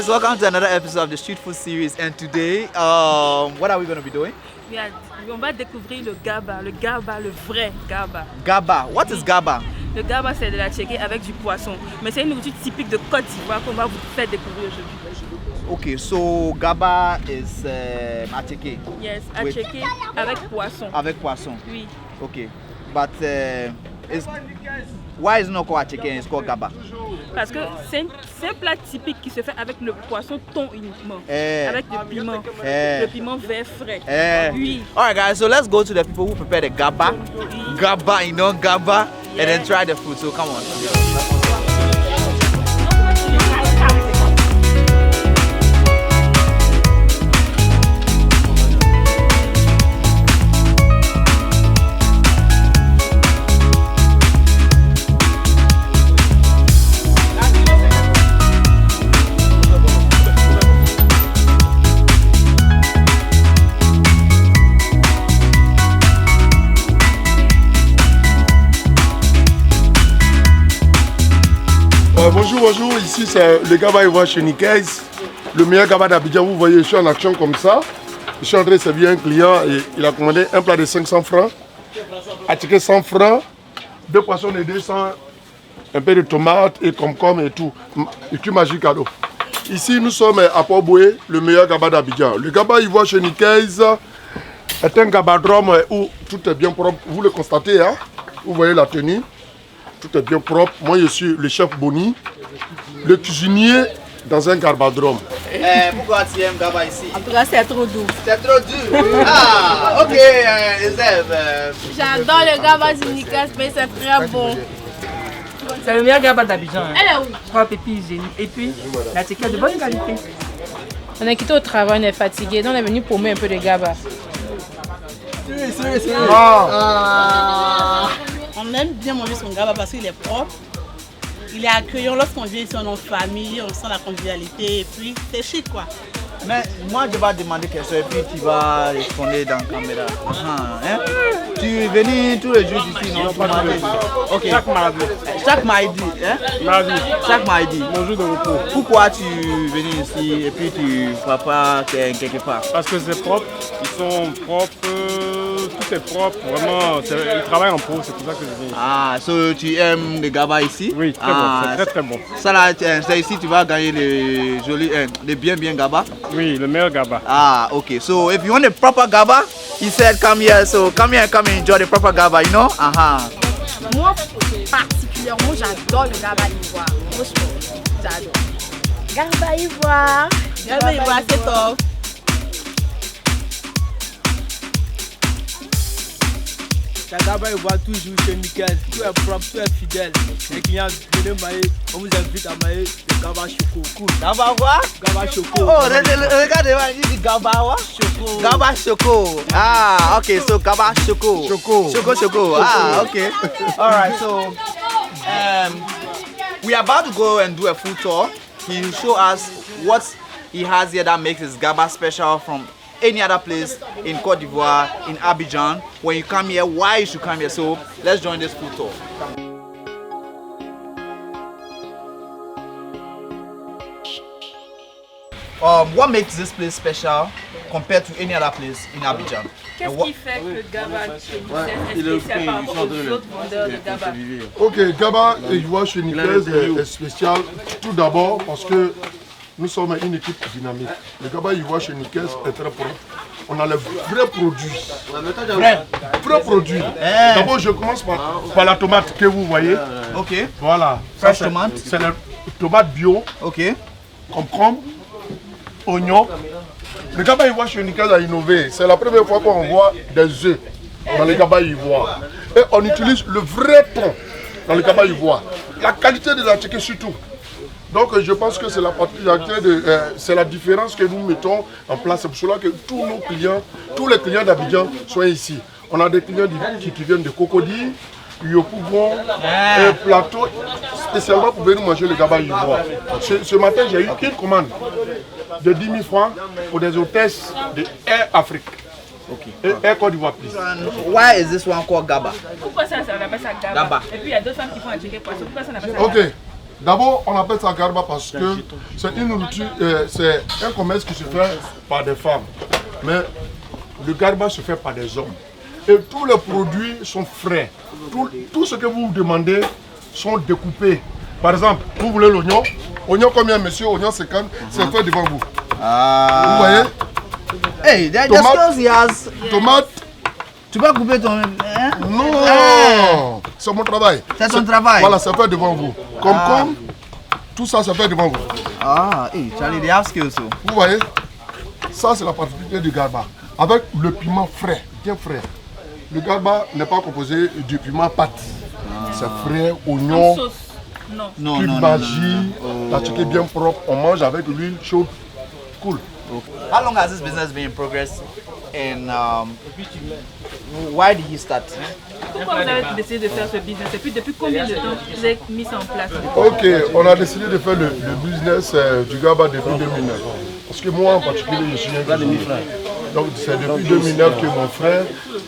guys, welcome to another episode of the Street Food Series. And today, what are we going to be doing? On va découvrir le gaba, le vrai gaba. Gaba, what is gaba? Le gaba, c'est de la tchéké avec du poisson. Mais c'est une nourriture typique de Côte d'Ivoire qu'on va vous faire découvrir aujourd'hui. Okay, so gaba is attiéké. Yes, attiéké avec poisson. Avec poisson. Oui. Okay, but why is it not called attiéké and it's called gaba? Parce que c'est un plat typique qui se fait avec le poisson thon uniquement. Avec le piment. Le piment vert frais. Oui. Alright guys, so let's go to the people who prepare the gaba. Oui. Gaba, you know, gaba. Yeah. And then try the food, so come on. Bonjour, ici c'est le gaba ivoire chez Nikez, le meilleur gaba d'Abidjan. Vous voyez, je suis en action comme ça. Je suis en train de servir un client et il a commandé un plat de 500 francs, attiqué 100 francs, 2 poissons de 200, un peu de tomates et concombre et tout. Et tout magique cadeau. Ici nous sommes à Port-Boué, le meilleur gaba d'Abidjan. Le gaba ivoire chez Nikez est un gabadrome où tout est bien propre. Vous le constatez, hein? Vous voyez la tenue. Tout est bien propre. Moi, je suis le chef Boni, le cuisinier dans un garbadrome. Pourquoi tu aimes Gaba ici? En tout cas, c'est trop doux. C'est trop dur. Ah, ok, J'adore le gaba du Nikas, mais c'est très bon. C'est le meilleur gaba d'Abidjan. Elle est où? Propre et puis hygiénique. Et puis, la tchéké est de bonne qualité. On est quitté au travail, on est fatigué, donc on est venu paumer un peu de gaba. On aime bien manger son gaba parce qu'il est propre, il est accueillant. Lorsqu'on vient ici, on est en famille, on sent la convivialité et puis c'est chic quoi. Mais moi je vais demander quelque chose et puis tu vas répondre dans la caméra. Tu es venu tous les jours ici, non? Okay. Chaque mardi. Chaque mardi, hein? Mardi. Chaque mardi. Mon jour de repos. Pourquoi tu es venu ici et puis tu ne vas pas quelque part? Parce que c'est propre, ils sont propres, tout est propre, vraiment, ils travaillent en pro, c'est pour ça que je viens. Ah, so tu aimes le gaba ici? Oui, très bon, c'est très très bon. Ça là, c'est ici tu vas gagner les jolis, les bien gaba? Oui, le meilleur gaba. Ah, okay. So if you want a proper gaba, he said come here. So come here, come and enjoy the proper gaba, you know? Moi, particulièrement, j'adore le gaba ivoire. Franchement, j'adore. Gaba ivoire. Gaba ivoire, c'est top. La gaba ivoire toujours chez Nickel, tout est propre, tout est fidèle. Les clients viennent mailler, on vous invite à mailler le gaba choco. Cool. Gaba quoi? Gaba choco. Oh, regardez, il dit gaba quoi? Choco. Gaba choco. Ah, okay. So gaba choco. Choco. Ah, okay. All right. So we are about to go and do a food tour. He will show us what he has here that makes his gaba special from any other place in Côte d'Ivoire, in Abidjan. When you come here, why you should come here. So let's join this food tour. What makes this place special compared to any other place in Abidjan? Qu'est-ce qui fait que le gaba est spécial par rapport aux autres vendeurs de gaba? Ok, gaba ivoire chez Nikez est spécial tout d'abord parce que nous sommes une équipe dynamique. Le gaba ivoire chez Nikez est très propre. On a les vrais produits. Vrais produits. D'abord, je commence par la tomate que vous voyez. Ok. Voilà. Fresh tomate. C'est la tomate bio. Ok. Concombre, oignon. Le gaba ivoire chez Nikez a innové. C'est la première fois qu'on voit des œufs dans le gaba ivoire. Et on utilise le vrai thon dans le gaba ivoire. La qualité de la tchéké surtout. Donc je pense que c'est la particularité c'est la différence que nous mettons en place. C'est pour cela que tous nos clients, tous les clients d'Abidjan sont ici. On a des clients qui viennent de Cocody, Yopougon, et Plateau, spécialement pour venir manger le gaba ivoire. Ce matin, j'ai eu une commande de 10 000 francs pour des hôtesses de Air Afrique. Okay. Et Air Côte d'Ivoire, please. Why is this one called gaba? Pourquoi ça, on appelle ça gaba? Et puis il y a d'autres femmes qui font un chicken poisson. Pourquoi ça, on appelle ça Ok. gaba? D'abord, on appelle ça garba parce que c'est une nourriture, c'est un commerce qui se fait par des femmes. Mais le garba se fait par des hommes. Et tous les produits sont frais. Tout ce que vous demandez sont découpés. Par exemple, vous voulez l'oignon. Oignon combien, monsieur? Oignon 50, c'est fait devant vous. Vous voyez? Hey, Tomate. Tu vas couper ton... Hein? Non, c'est mon travail. C'est ton travail. Voilà, c'est fait devant vous. Comme, tout ça, c'est fait devant vous. Hey, Charlie, they have skills. So. Vous voyez? Ça, c'est la particularité du garba. Avec le piment frais, bien frais. Le garba n'est pas composé du piment pâte. C'est frais, oignon, magie, la chicken bien propre. On mange avec l'huile chaude. Cool. How long has this business been in progress? And why did you start? Pourquoi vous avez décidé de faire ce business? Et puis depuis combien de temps vous avez mis ça en place? Ok, on a décidé de faire le business du garba depuis 2009. Parce que moi en particulier, je suis un cuisinier. Donc c'est depuis 2009 que mon frère,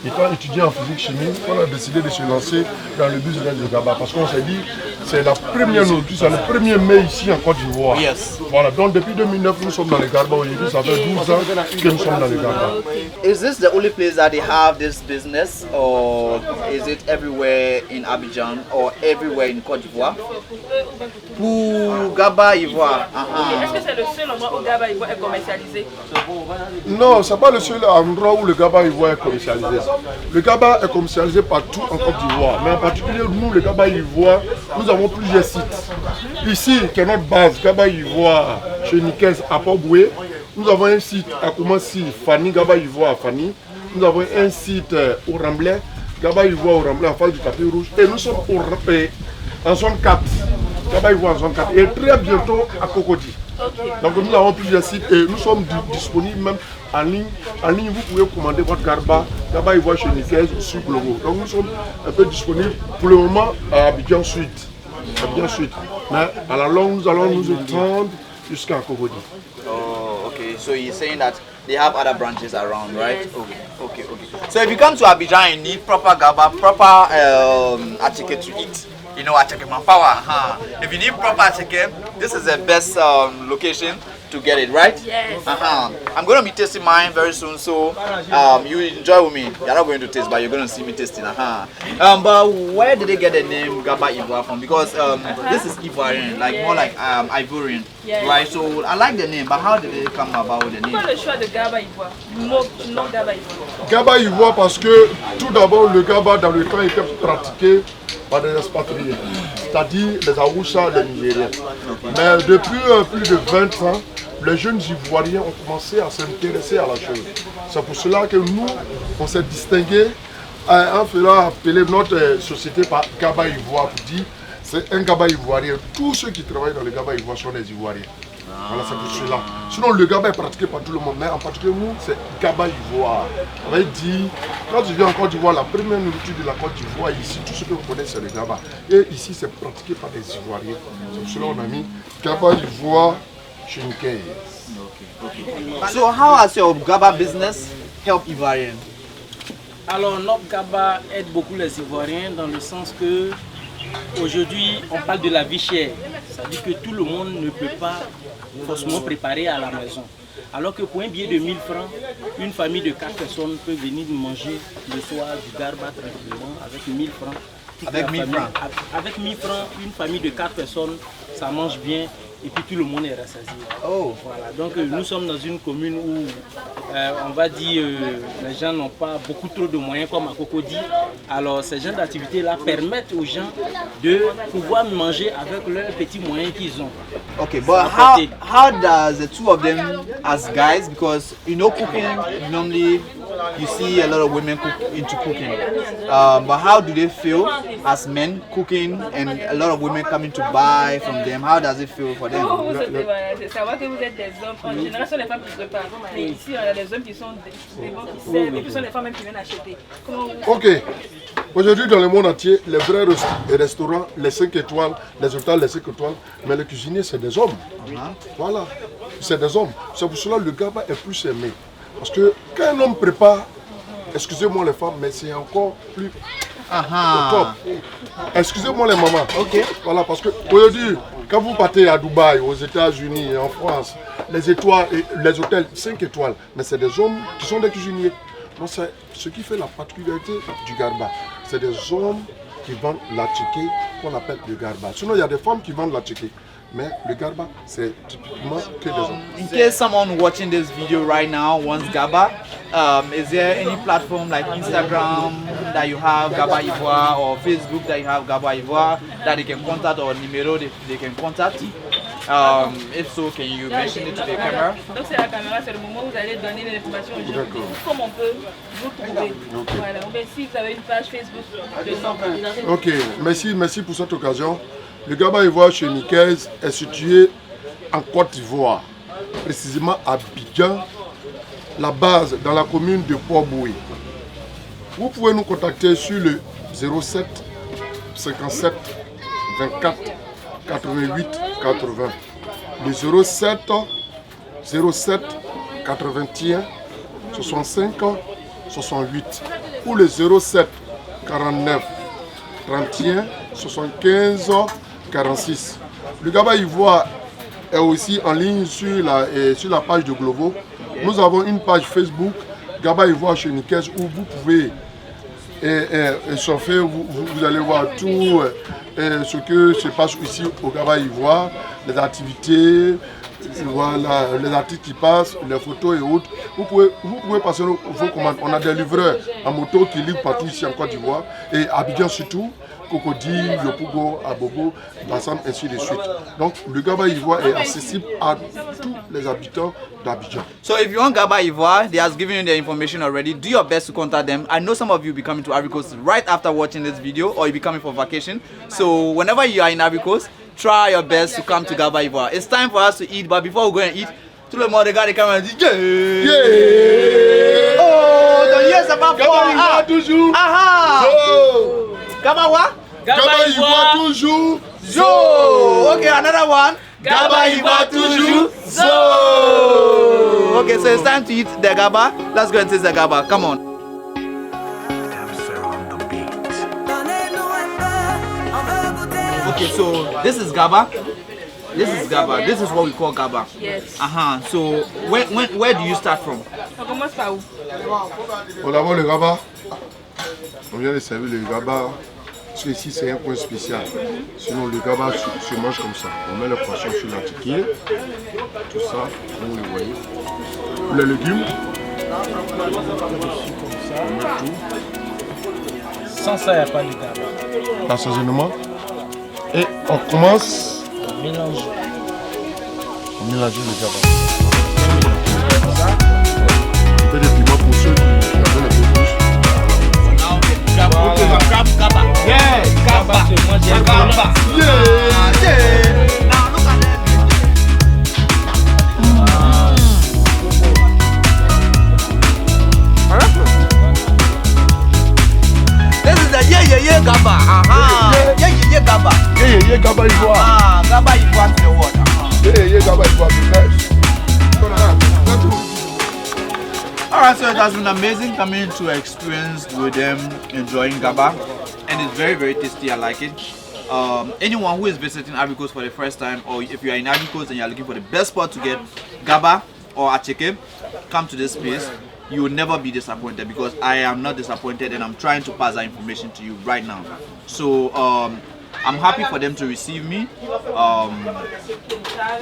étant étudiant en physique chimie, on a décidé de se lancer dans le business du garba. Parce qu'on s'est dit, c'est la première nourriture, c'est le premier mets ici en Côte d'Ivoire. Yes. Voilà, donc depuis 2009, nous sommes dans le garba. Aujourd'hui, ça fait 12 ans que nous sommes dans le garba. Is this the only place that they have this business, or is it everywhere in Abidjan or everywhere in Côte d'Ivoire? Pour Garba Ivoire. Est-ce que c'est le seul endroit où Garba Ivoire est commercialisé? Non, ce n'est pas le seul endroit où le garba ivoire est commercialisé. Le garba est commercialisé partout en Côte d'Ivoire. Mais en particulier, nous, le garba ivoire, nous avons plusieurs sites. Ici, qui est notre base, garba ivoire, chez Nikez, à Port-Boué. Nous avons un site à Koumassi, Fanny, garba ivoire à Fanny. Nous avons un site au Ramblais, garba ivoire au Ramblais, en face du tapis rouge. Et nous sommes en zone 4. Garba ivoire en zone 4. Et très bientôt à Cocody. Donc nous avons plusieurs sites et nous sommes disponibles même en ligne. En ligne, vous pouvez commander votre garba ivoire chez Nikez sur Globo. Donc nous sommes un peu disponibles pour le moment à Abidjan Suite. Mais à la longue, nous allons nous étendre jusqu'à Cocody. Oh, okay. So you're saying that they have other branches around, right? Okay. So if you come to Abidjan and need proper garba, proper atike to eat, you know, atike manpower. If you need proper atike, this is the best location to get it, right? Yes. I'm going to be tasting mine very soon, so you enjoy with me. You're not going to taste, but you're going to see me tasting. But where did they get the name Garba Ivoire from? Because this is Ivoirian, like more like Ivorian, right? So I like the name, but how did it come about with the name? Pourquoi le choix de Garba Ivoire? Non Garba Ivoire. Garba Ivoire parce que tout d'abord le garba dans le temps était pratiqué par des expatriés, c'est-à-dire les Aoussa, les Nigériens. Mais depuis plus de 20 ans, les jeunes Ivoiriens ont commencé à s'intéresser à la chose. C'est pour cela que nous, on s'est distingué en faisant appeler notre société par Garba Ivoire pour dire c'est un Garba Ivoirien. Tous ceux qui travaillent dans le Garba Ivoire sont des Ivoiriens. Voilà, c'est pour cela. Sinon, le garba est pratiqué par tout le monde, mais en particulier nous, c'est Garba Ivoire. On va dire, quand je viens en Côte d'Ivoire, la première nourriture de la Côte d'Ivoire, ici, tout ce que vous connaissez, c'est le garba. Et ici, c'est pratiqué par des Ivoiriens. C'est pour cela qu'on a mis Garba Ivoire chez Nikez. So how has your garba business helped Ivorian? Alors, notre garba aide beaucoup les Ivoiriens dans le sens que aujourd'hui, on parle de la vie chère. C'est-à-dire que tout le monde ne peut pas forcément préparer à la maison. Alors que pour un billet de 1000 francs, une famille de 4 personnes peut venir manger le soir du garba tranquillement avec 1000 francs. Avec 1000 francs, une famille de 4 personnes, ça mange bien et puis tout le monde est rassasié. Oh. Voilà. Donc nous sommes dans une commune où on va dire les gens n'ont pas beaucoup trop de moyens comme à Cocody. Alors ces genres d'activités-là permettent aux gens de pouvoir manger avec leurs petits moyens qu'ils ont. Okay, but how does the two of them as guys, because you know cooking normally you see a lot of women into cooking, but how do they feel as men cooking and a lot of women coming to buy from them? How does it feel for them? C'est savoir que vous êtes des hommes. En général, ce sont les femmes qui préparent. Mais ici, on a des hommes qui sont des bons qui servent et puis ce sont les femmes même qui viennent acheter. Ok. Aujourd'hui, dans le monde entier, les vrais restaurants, les 5 étoiles, les hôtels, les 5 étoiles, mais les cuisiniers, c'est des hommes. Voilà, c'est des hommes. C'est pour cela que le garba est plus aimé. Parce que quand un homme prépare, excusez-moi les femmes, mais c'est encore plus Au top. Excusez-moi les mamans. Ok. Voilà, parce que aujourd'hui, quand vous partez à Dubaï, aux États-Unis et en France, les étoiles, les hôtels 5 étoiles, mais c'est des hommes qui sont des cuisiniers. Donc c'est ce qui fait la particularité du Garba. C'est des hommes qui vendent la tchéké qu'on appelle le Garba. Sinon, il y a des femmes qui vendent la tchéké. Mais le Garba, c'est typiquement que des hommes. In case someone watching this video right now wants Garba, is there any platform like Instagram that you have Garba Ivoire or Facebook that you have Garba Ivoire that they can contact or numéro they can contact? If so, can you mention it to the camera? Donc c'est la caméra, c'est le moment où vous allez donner les informations aux gens. Comment on peut vous trouver. Okay. Voilà. Mais si vous avez une page Facebook, ok, merci pour cette occasion. Le Garba Ivoire chez Nikez est situé en Côte d'Ivoire, précisément à Abidjan, la base dans la commune de Port-Boué. Vous pouvez nous contacter sur le 07 57 24 88 80. Le 07 81 65 68 ou le 07 49 31 75 46. Le Garba Ivoire est aussi en ligne sur la page de Glovo. Nous avons une page Facebook, Garba Ivoire chez Nikez, où vous pouvez surfer, vous allez voir tout ce que se passe ici au Garba Ivoire, les activités, voilà, les articles qui passent, les photos et autres. Vous pouvez passer vos commandes. On a des livreurs en moto qui livrent partout ici en Côte d'Ivoire et à Abidjan surtout. Cocody, Yopougo, Abobo, Bassam, ainsi de suite. Donc le Garba Ivoire est accessible à tous les habitants d'Abidjan. So if you want Garba Ivoire, they have given you the information already. Do your best to contact them. I know some of you will be coming to Ivory Coast right after watching this video, or you'll be coming for vacation. So whenever you are in Ivory Coast, try your best to come to Garba Ivoire. It's time for us to eat, but before we go and eat, tout le monde regarde les caméras et dit yeah! Oh, donc yes, ça va Garba Ivoire toujours! Aha! Garba what? Garba Ivoire toujours! Zo! Okay, another one. Garba Ivoire toujours! Zo! Okay, so it's time to eat the Garba. Let's go and taste the Garba. Come on. Okay, so this is Garba. This is Garba. This is what we call Garba. Yes. So where do you start from? On commence par où? Bon, d'abord le Garba. On vient de servir le Garba. Parce que ici c'est un point spécial. Sinon le Garba se mange comme ça. On met le poisson sur la tequille. Tout ça, vous le voyez. Les légumes. On met tout. Sans ça, il n'y a pas de Garba. L'assaisonnement. Et on commence. On mélange. On mélange le Garba. On fait des piments pour ceux qui avaient les peu plus. Garba. Yeah, Garba. Garba. Yeah. Now look at that. This is the yeah Garba. Yeah Garba. Yeah Garba Ivoire. Garba Ivoire to the water. Yeah Garba Ivoire because. Alright, so it has been amazing coming to experience with them enjoying Garba, and it's very, very tasty. I like it. Anyone who is visiting Ivory Coast for the first time, or if you are in Ivory Coast and you are looking for the best spot to get Garba or Acheke, come to this place. You will never be disappointed, because I am not disappointed, and I'm trying to pass that information to you right now. So I'm happy for them to receive me.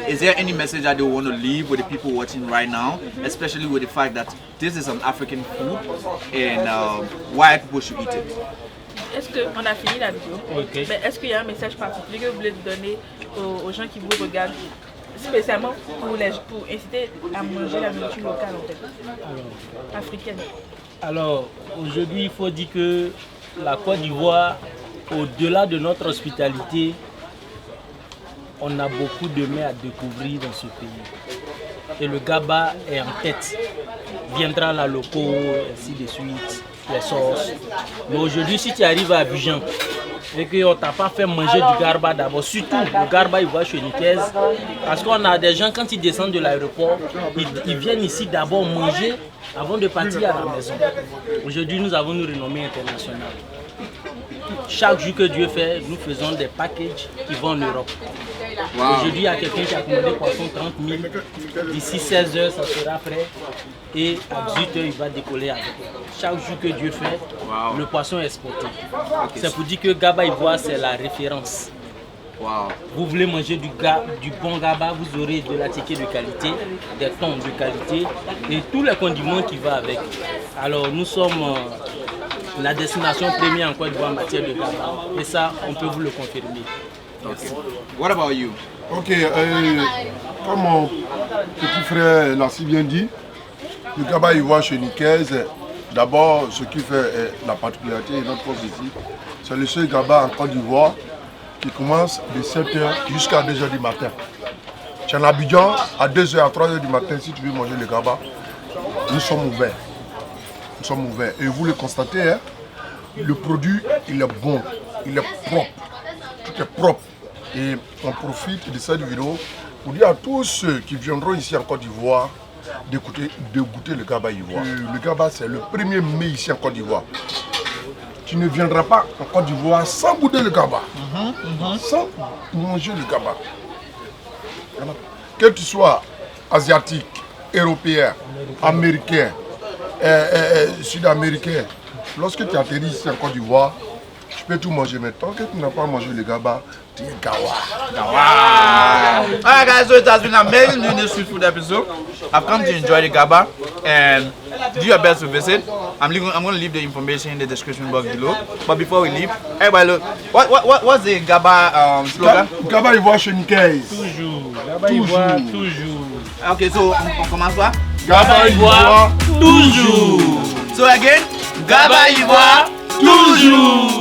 Is there any message that they want to leave with the people watching right now, especially with the fact that this is an African food and why people should eat it? Est-ce qu'on a fini la vidéo? Okay. Mais est-ce qu'il y a un message particulier que vous voulez donner aux gens qui vous regardent, spécialement pour inciter à manger la nourriture locale en fait, africaine? Alors, aujourd'hui, il faut dire que la Côte d'Ivoire, au-delà de notre hospitalité, on a beaucoup de mets à découvrir dans ce pays. Et le Garba est en tête. Viendra la loco, ainsi de suite, les sauces. Mais aujourd'hui, si tu arrives à Abidjan et qu'on ne t'a pas fait manger du Garba d'abord, surtout le Garba Ivoire chez Nikez, parce qu'on a des gens, quand ils descendent de l'aéroport, ils viennent ici d'abord manger avant de partir à la maison. Aujourd'hui, nous avons une renommée internationale. chaque jour que Dieu fait, nous faisons des packages qui vont en Europe. Aujourd'hui, il y a quelqu'un qui a commandé poisson 30 000. D'ici 16 h, ça sera prêt. Et à 18 h, il va décoller avec. Chaque jour que Dieu fait, le poisson est exporté. C'est pour dire que Gaba Ivoire, c'est la référence. Vous voulez manger du bon Gaba, vous aurez de la ticket de qualité, des thons de qualité et tous les condiments qui vont avec. Alors nous sommes la destination première en Côte d'Ivoire en matière de Gaba. Et ça, on peut vous le confirmer. What about you? Ok, comme mon petit frère l'a si bien dit, le Gaba Ivoire chez Nicaise, d'abord ce qui fait la particularité de notre poste ici, c'est le seul Gaba en Côte d'Ivoire qui commence de 7 h jusqu'à 2 h du matin. Tu es en Abidjan, à 2 h, à 3 h du matin, si tu veux manger le Gaba, nous sommes ouverts. Nous sommes ouverts. Et vous le constatez, hein, le produit, il est bon, il est propre. Tout est propre. Et on profite de cette vidéo pour dire à tous ceux qui viendront ici en Côte d'Ivoire de goûter le Gaba Ivoire. Le Gaba, c'est le premier mets ici en Côte d'Ivoire. Tu ne viendras pas en Côte d'Ivoire sans goûter le Gaba, sans manger le Gaba. Que tu sois asiatique, européen, américain, sud-américain, lorsque tu atterris ici en Côte d'Ivoire, tu peux tout manger, mais tant que tu n'as pas mangé le Gaba, tu es Gawa. Alright guys, so it has been amazing doing this street food episode. I've come to enjoy the Gaba and do your best to visit. I'm going to leave the information in the description box below. But before we leave, everybody look, what's the Gaba slogan? Gaba Ivoire chez Nicaise. Toujours. Gaba Ivoire, toujours. Okay, so on commence par Gaba Ivoire, toujours. So again, Gaba Ivoire, toujours.